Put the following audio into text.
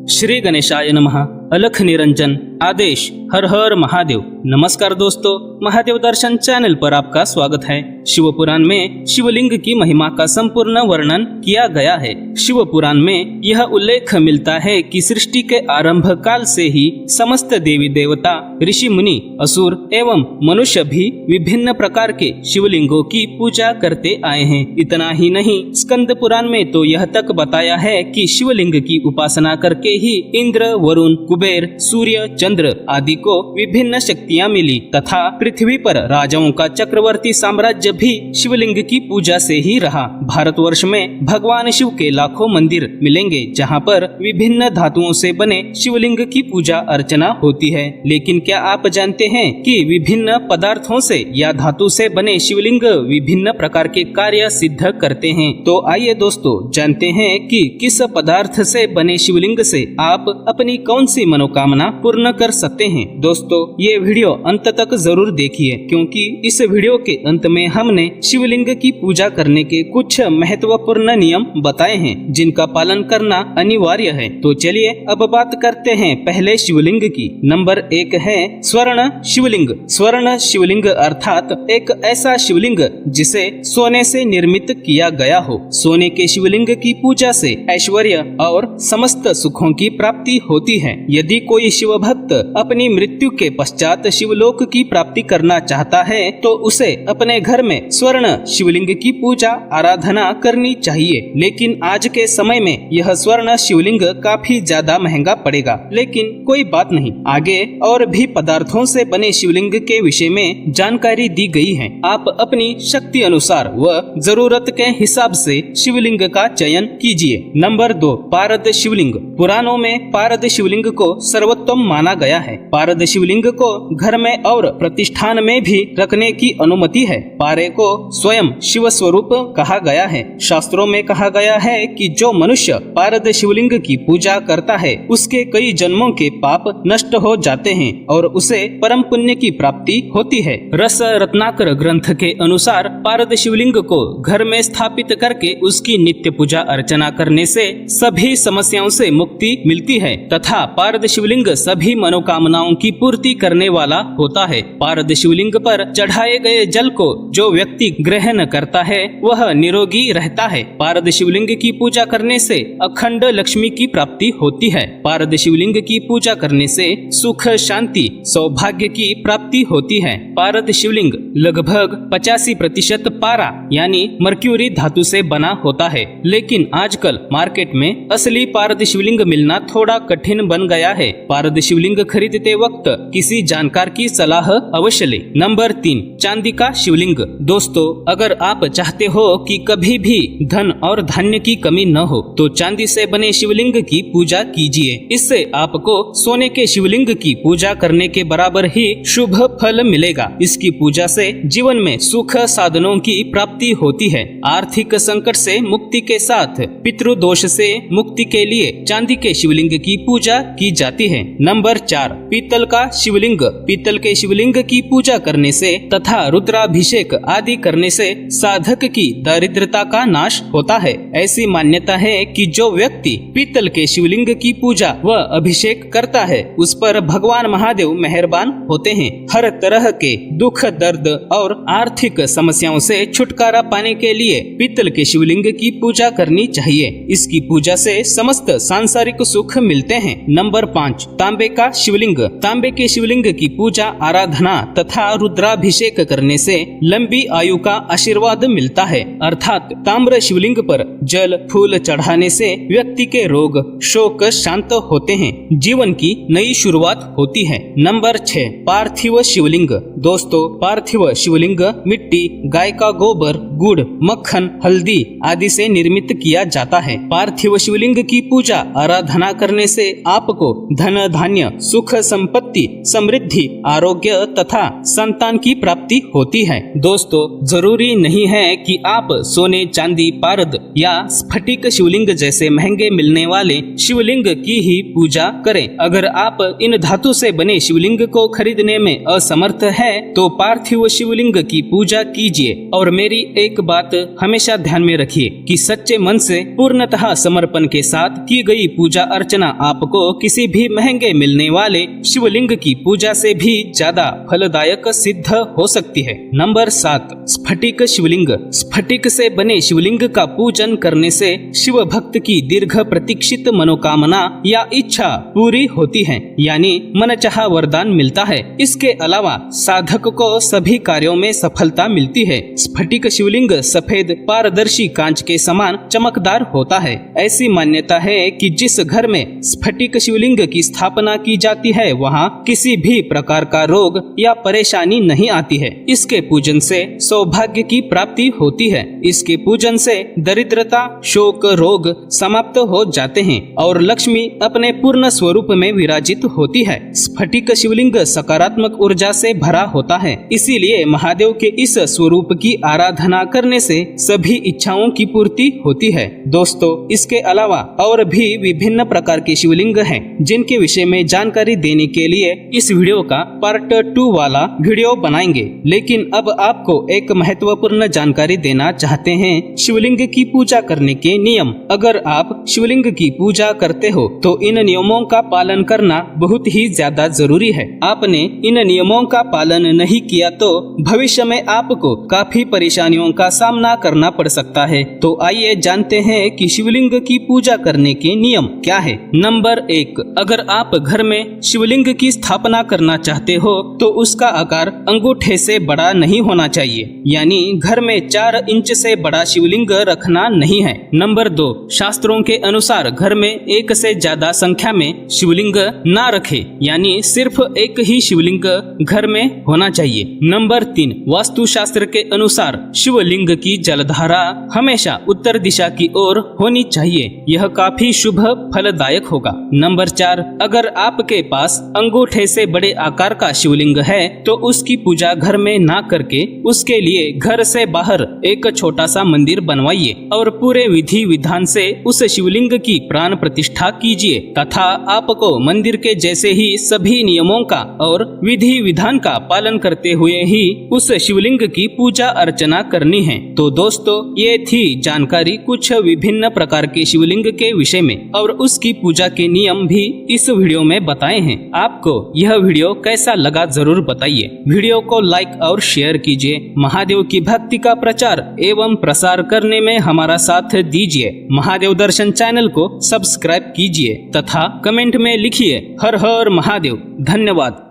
श्री गणेशाय नमः। अलख निरंजन आदेश। हर हर महादेव। नमस्कार दोस्तों, महादेव दर्शन चैनल पर आपका स्वागत है। शिव पुराण में शिवलिंग की महिमा का संपूर्ण वर्णन किया गया है। शिव पुराण में यह उल्लेख मिलता है कि सृष्टि के आरंभ काल से ही समस्त देवी देवता, ऋषि मुनि, असुर एवं मनुष्य भी विभिन्न प्रकार के शिवलिंगों की पूजा करते आए हैं। इतना ही नहीं, स्कंद पुराण में तो यह तक बताया है कि शिवलिंग की उपासना करके ही इंद्र, वरुण, कुबेर, सूर्य, चंद्र आदि को विभिन्न शक्तियां मिली तथा पृथ्वी पर राजाओं का चक्रवर्ती साम्राज्य भी शिवलिंग की पूजा से ही रहा। भारतवर्ष में भगवान शिव के लाखों मंदिर मिलेंगे जहां पर विभिन्न धातुओं से बने शिवलिंग की पूजा अर्चना होती है। लेकिन क्या आप जानते हैं कि विभिन्न पदार्थों से या धातु से बने शिवलिंग विभिन्न प्रकार के कार्य सिद्ध करते हैं? तो आइए दोस्तों, जानते हैं कि किस पदार्थ से बने शिवलिंग से आप अपनी कौन सी मनोकामना पूर्ण कर सकते हैं। दोस्तों, ये वीडियो अंत तक जरूर देखिए, क्योंकि इस वीडियो के अंत में हमने शिवलिंग की पूजा करने के कुछ महत्वपूर्ण नियम बताए हैं जिनका पालन करना अनिवार्य है। तो चलिए अब बात करते हैं पहले शिवलिंग की। नंबर 1 है स्वर्ण शिवलिंग। स्वर्ण शिवलिंग अर्थात एक ऐसा शिवलिंग जिसे सोने से निर्मित किया गया हो। सोने के शिवलिंग की पूजा से ऐश्वर्य और समस्त सुखों की प्राप्ति होती है। यदि कोई शिव भक्त अपनी मृत्यु के पश्चात शिवलोक की प्राप्ति करना चाहता है तो उसे अपने घर में स्वर्ण शिवलिंग की पूजा आराधना करनी चाहिए। लेकिन आज के समय में यह स्वर्ण शिवलिंग काफी ज्यादा महंगा पड़ेगा। लेकिन कोई बात नहीं, आगे और भी पदार्थों से बने शिवलिंग के विषय में जानकारी दी गई है। आप अपनी शक्ति अनुसार व जरूरत के हिसाब से शिवलिंग का चयन कीजिए। नंबर 2, पारद शिवलिंग। पुराणों में पारद शिवलिंग को सर्वोत्तम माना गया है। पारद शिवलिंग को घर में और प्रतिष्ठान में भी रखने की अनुमति है। पारे को स्वयं शिव स्वरूप कहा गया है। शास्त्रों में कहा गया है कि जो मनुष्य पारद शिवलिंग की पूजा करता है उसके कई जन्मों के पाप नष्ट हो जाते हैं और उसे परम पुण्य की प्राप्ति होती है। रस रत्नाकर ग्रंथ के अनुसार पारद शिवलिंग को घर में स्थापित करके उसकी नित्य पूजा अर्चना करने से सभी समस्याओं से मुक्ति मिलती है तथा पारद शिवलिंग सभी मनोकामनाओं की पूर्ति करने वाला होता है। पारद शिवलिंग पर चढ़ाए गए जल को जो व्यक्ति ग्रहण करता है वह निरोगी रहता है। पारद शिवलिंग की पूजा करने से अखंड लक्ष्मी की प्राप्ति होती है। पारद शिवलिंग की पूजा करने से सुख, शांति, सौभाग्य की प्राप्ति होती है। पारद शिवलिंग लगभग 85% पारा यानी मर्क्यूरी धातु से बना होता है। लेकिन आजकल मार्केट में असली पारद शिवलिंग मिलना थोड़ा कठिन बन गया है। पारद शिवलिंग खरीदते वक्त किसी जानकार की सलाह अवश्य ले। नंबर 3, चांदी का शिवलिंग। दोस्तों, अगर आप चाहते हो कि कभी भी धन और धान्य की कमी न हो तो चांदी से बने शिवलिंग की पूजा कीजिए। इससे आपको सोने के शिवलिंग की पूजा करने के बराबर ही शुभ फल मिलेगा। इसकी पूजा से जीवन में सुख साधनों की प्राप्ति होती है। आर्थिक संकट से मुक्ति के साथ पितृदोष से मुक्ति के लिए चांदी के शिवलिंग की पूजा की जाती है। नंबर 4, पीतल का शिवलिंग। पीतल के शिवलिंग की पूजा करने से तथा रुद्राभिषेक आदि करने से साधक की दरिद्रता का नाश होता है। ऐसी मान्यता है कि जो व्यक्ति पीतल के शिवलिंग की पूजा व अभिषेक करता है उस पर भगवान महादेव मेहरबान होते हैं। हर तरह के दुख, दर्द और आर्थिक समस्याओं से छुटकारा पाने के लिए पीतल के शिवलिंग की पूजा करनी चाहिए। इसकी पूजा से समस्त सांसारिक सुख मिलते हैं। नंबर 5, तांबे का शिवलिंग। तांबे के शिवलिंग की पूजा, आराधना तथा रुद्राभिषेक करने से लंबी आयु का आशीर्वाद मिलता है। अर्थात ताम्र शिवलिंग पर जल फूल चढ़ाने से व्यक्ति के रोग, शोक शांत होते हैं, जीवन की नई शुरुआत होती है। नंबर 6, पार्थिव शिवलिंग। दोस्तों, पार्थिव शिवलिंग मिट्टी, गाय का गोबर, गुड़, मक्खन, हल्दी आदि से निर्मित किया जाता है। पार्थिव शिवलिंग की पूजा आराधना करने से आपको धन धान्य सुख संपत्ति समृद्धि आरोग्य तथा संतान की प्राप्ति होती है। दोस्तों जरूरी नहीं है कि आप सोने चांदी पारद या स्फटिक शिवलिंग जैसे महंगे मिलने वाले शिवलिंग की ही पूजा करें। अगर आप इन धातु से बने शिवलिंग को खरीदने में असमर्थ है तो पार्थिव शिवलिंग की पूजा कीजिए। और मेरी एक बात हमेशा ध्यान में रखिए कि सच्चे मन से पूर्णतः समर्पण के साथ की गई पूजा अर्चना आपको किसी भी महंगे मिलने वाले शिवलिंग की पूजा से भी ज्यादा फलदायक सिद्ध हो सकती है। नंबर 7 स्फटिक शिवलिंग। स्फटिक से बने शिवलिंग का पूजन करने से शिव भक्त की दीर्घ प्रतीक्षित मनोकामना या इच्छा पूरी होती है, यानी मनचाहा वरदान मिलता है। इसके अलावा साधक को सभी कार्यों में सफलता मिलती है। स्फटिक शिवलिंग सफेद पारदर्शी कांच के समान चमकदार होता है। ऐसी मान्यता है कि जिस घर में स्फटिक शिवलिंग की स्थापना की जाती है वहाँ किसी भी प्रकार का रोग या परेशानी नहीं आती है। इसके पूजन से सौभाग्य की प्राप्ति होती है। इसके पूजन से दरिद्रता शोक रोग समाप्त हो जाते हैं और लक्ष्मी अपने पूर्ण स्वरूप में विराजित होती है। स्फटिक शिवलिंग सकारात्मक ऊर्जा से भरा होता है, इसीलिए महादेव के इस स्वरूप की आराधना करने से सभी इच्छाओं की पूर्ति होती है। दोस्तों इसके अलावा और भी विभिन्न प्रकार के शिवलिंग हैं जिनके विषय में जानकारी देने के लिए इस वीडियो का पार्ट 2 वाला वीडियो बनाएंगे। लेकिन अब आपको एक महत्वपूर्ण जानकारी देना चाहते हैं शिवलिंग की पूजा करने के नियम। अगर आप शिवलिंग की पूजा करते हो तो इन नियमों का पालन करना बहुत ही ज्यादा जरूरी है। आपने इन नियमों का पालन नहीं किया तो भविष्य में आपको काफी परेशानियों का सामना करना पड़ सकता है। तो आइए जानते हैं कि शिवलिंग की पूजा करने के नियम क्या है। नंबर 1 अगर आप घर में शिवलिंग की स्थापना करना चाहते हो तो उसका आकार अंगूठे से बड़ा नहीं होना चाहिए, यानी घर में 4 इंच से बड़ा शिवलिंग रखना नहीं है। नंबर 2 शास्त्रों के अनुसार घर में एक से ज्यादा संख्या में शिवलिंग ना रखे, यानी सिर्फ एक ही शिवलिंग घर में होना चाहिए। नंबर 3 वास्तु शास्त्र के अनुसार शिवलिंग की जलधारा हमेशा उत्तर दिशा की ओर होनी चाहिए, यह काफी शुभ फलदायक होगा। नंबर 4 अगर आपके पास अंगूठे से बड़े आकार का शिवलिंग है तो उसकी पूजा घर में ना करके उसके लिए घर से बाहर एक छोटा सा मंदिर बनवाइए और पूरे विधि विधान से उस शिवलिंग की प्राण प्रतिष्ठा कीजिए तथा आपको मंदिर के जैसे ही सभी नियमों का और विधि विधान का पालन करते हुए ही उस शिवलिंग की पूजा अर्चना करनी है। तो दोस्तों ये थी जानकारी कुछ विभिन्न प्रकार के शिवलिंग के विषय में और उसकी पूजा के नियम भी इस वीडियो में बताए हैं। आपको यह वीडियो कैसा लगा जरूर बताइए। वीडियो को लाइक और शेयर कीजिए। महादेव की भक्ति का प्रचार एवं प्रसार करने में हमारा साथ दीजिए। महादेव दर्शन चैनल को सब्सक्राइब कीजिए तथा कमेंट में लिखिए हर हर महादेव। धन्यवाद।